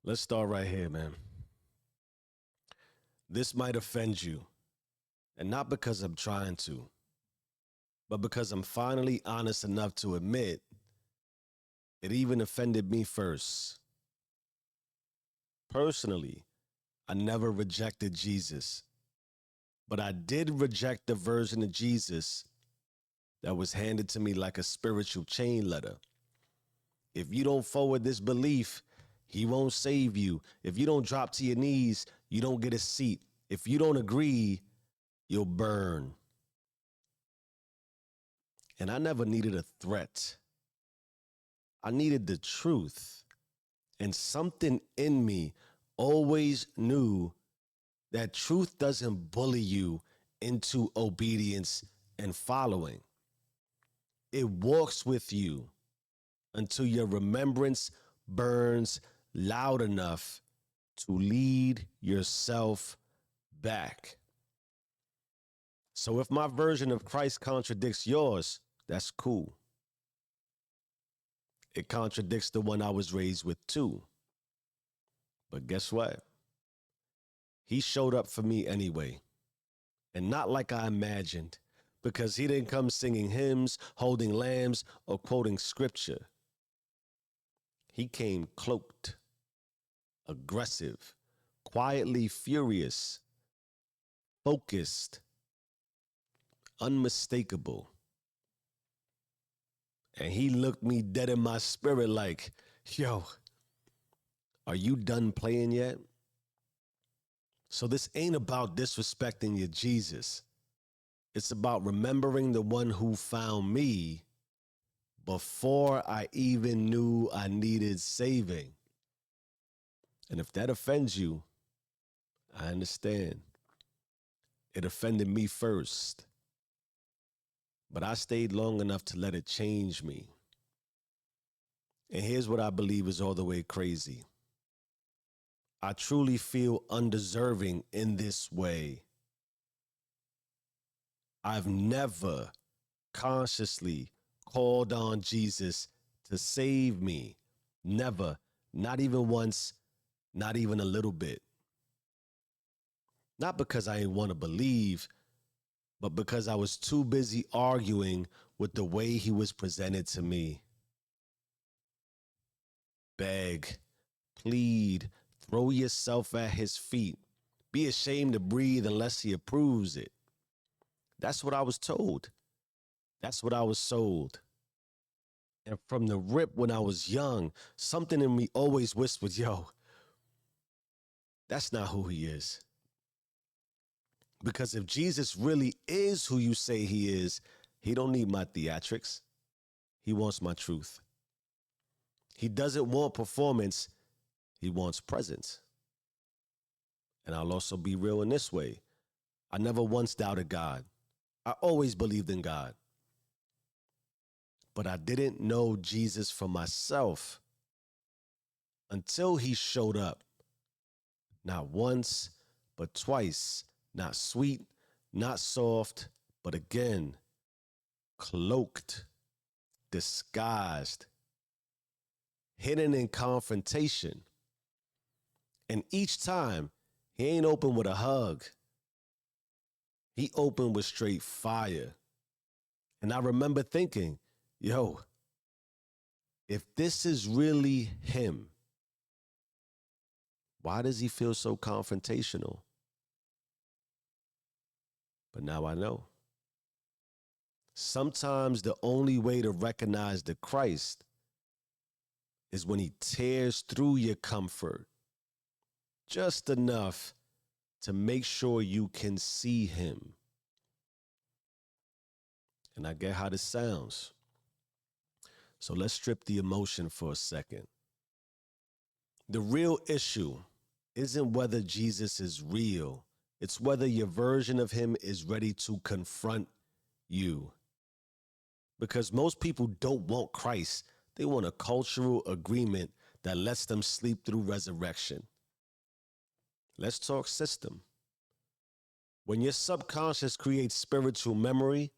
Let's start right here, man. This might offend you, and not because I'm trying to, but because I'm finally honest enough to admit it even offended me first. Personally, I never rejected Jesus, but I did reject the version of Jesus that was handed to me like a spiritual chain letter. If you don't forward this belief, he won't save you. If you don't drop to your knees, you don't get a seat. If you don't agree, you'll burn. And I never needed a threat. I needed the truth. And something in me always knew that truth doesn't bully you into obedience and following. It walks with you until your remembrance burns loud enough to lead yourself back. So if my version of Christ contradicts yours, that's cool. It contradicts the one I was raised with too. But guess what? He showed up for me anyway. And not like I imagined, because he didn't come singing hymns, holding lambs, or quoting scripture. He came cloaked, aggressive, quietly furious, focused, unmistakable. And he looked me dead in my spirit like, yo, are you done playing yet? So this ain't about disrespecting your Jesus. It's about remembering the one who found me before I even knew I needed saving. And if that offends you, I understand. It offended me first. But I stayed long enough to let it change me. And here's what I believe is all the way crazy. I truly feel undeserving in this way. I've never consciously called on Jesus to save me. Never, not even once, not even a little bit. Not because I didn't want to believe, but because I was too busy arguing with the way he was presented to me. Beg, plead, throw yourself at his feet. Be ashamed to breathe unless he approves it. That's what I was told. That's what I was sold. And from the rip when I was young, something in me always whispered, yo, that's not who he is. Because if Jesus really is who you say he is, he don't need my theatrics. He wants my truth. He doesn't want performance. He wants presence. And I'll also be real in this way. I never once doubted God. I always believed in God. But I didn't know Jesus for myself until he showed up. Not once, but twice. Not sweet, not soft, but again, cloaked, disguised, hidden in confrontation. And each time, he ain't open with a hug. He opened with straight fire. And I remember thinking, yo, if this is really him, why does he feel so confrontational? But now I know. Sometimes the only way to recognize the Christ is when he tears through your comfort just enough to make sure you can see him. And I get how this sounds. So let's strip the emotion for a second. The real issue isn't whether Jesus is real. It's whether your version of him is ready to confront you. Because most people don't want Christ. They want a cultural agreement that lets them sleep through resurrection. Let's talk system. When your subconscious creates spiritual memory,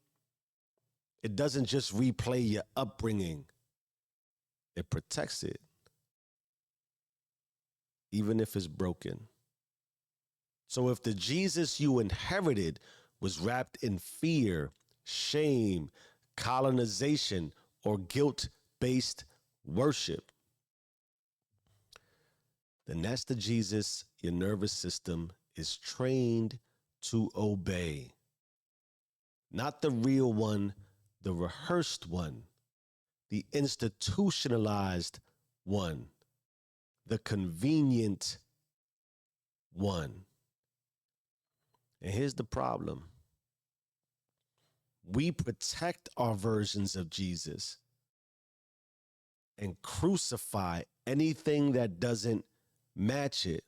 it doesn't just replay your upbringing. It protects it. even if it's broken. So if the Jesus you inherited was wrapped in fear, shame, colonization, or guilt-based worship, then that's the Jesus your nervous system is trained to obey. Not the real one, the rehearsed one, the institutionalized one, the convenient one. And here's the problem. We protect our versions of Jesus and crucify anything that doesn't match it,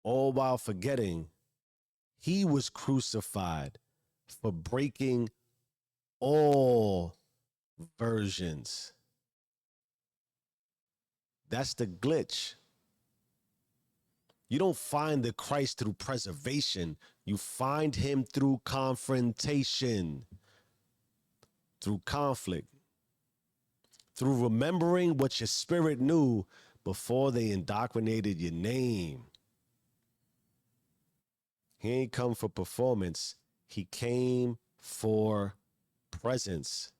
all while forgetting he was crucified for breaking all versions. That's the glitch. You don't find the Christ through preservation. You find him through confrontation, through conflict, through remembering what your spirit knew before they indoctrinated your name. He ain't come for performance. He came for presence.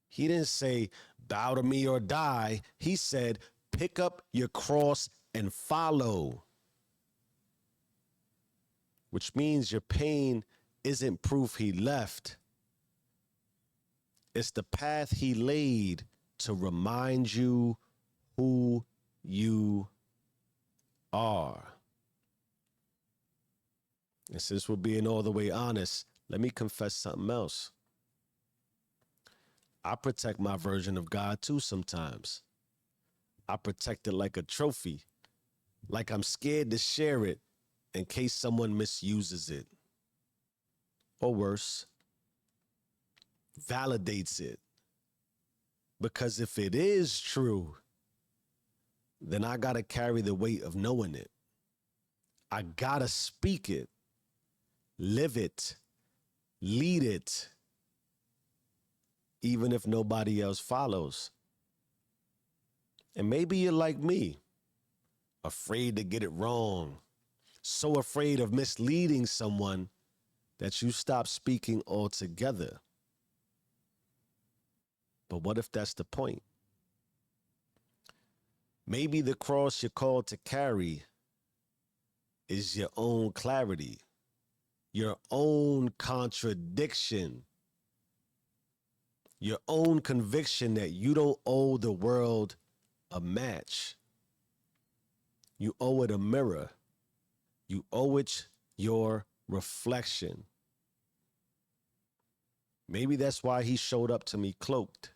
He didn't say, bow to me or die. He said, pick up your cross and follow. Which means your pain isn't proof he left. It's the path he laid to remind you who you are. And since we're being all the way honest, let me confess something else. I protect my version of God too sometimes. I protect it like a trophy, like I'm scared to share it in case someone misuses it. Or worse, validates it. Because if it is true, then I gotta carry the weight of knowing it. I gotta speak it, live it, lead it, even if nobody else follows. And maybe you're like me, afraid to get it wrong, so afraid of misleading someone that you stop speaking altogether. But what if that's the point? Maybe the cross you're called to carry is your own clarity, your own contradiction, your own conviction that you don't owe the world a match. You owe it a mirror. You owe it your reflection. Maybe that's why he showed up to me cloaked.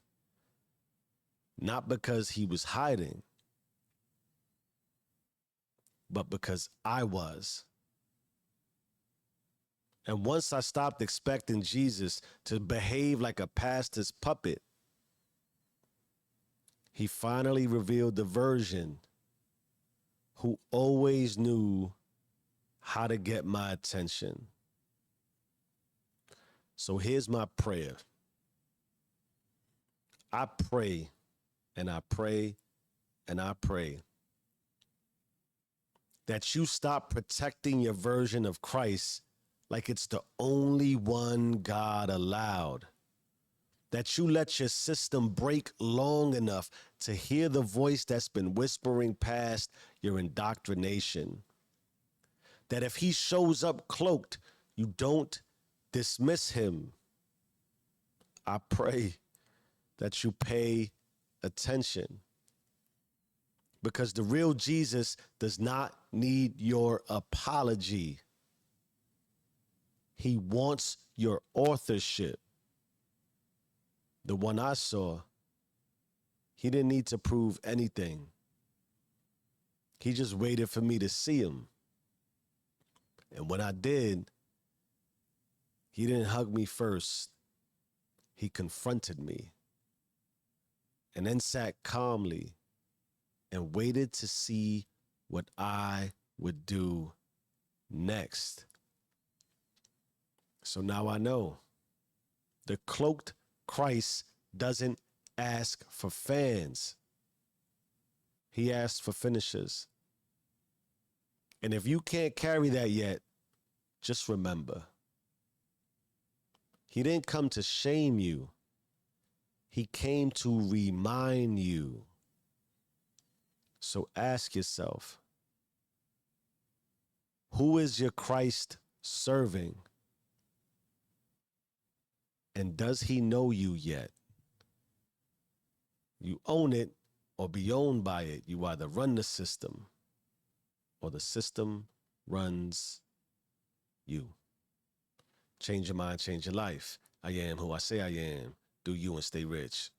Not because he was hiding, but because I was. And once I stopped expecting Jesus to behave like a pastor's puppet, he finally revealed the version who always knew how to get my attention. So here's my prayer. I pray and I pray and I pray that you stop protecting your version of Christ like it's the only one God allowed. That you let your system break long enough to hear the voice that's been whispering past your indoctrination. That if he shows up cloaked, you don't dismiss him. I pray that you pay attention. Because the real Jesus does not need your apology. He wants your authorship. The one I saw, he didn't need to prove anything. He just waited for me to see him. And when I did, he didn't hug me first. He confronted me and then sat calmly and waited to see what I would do next. So now I know the cloaked Christ doesn't ask for fans. He asked for finishers. And if you can't carry that yet, just remember, he didn't come to shame you. He came to remind you. So ask yourself, who is your Christ serving? And does he know you yet? You own it or be owned by it. You either run the system or the system runs you. Change your mind, change your life. I am who I say I am. Do you and stay rich.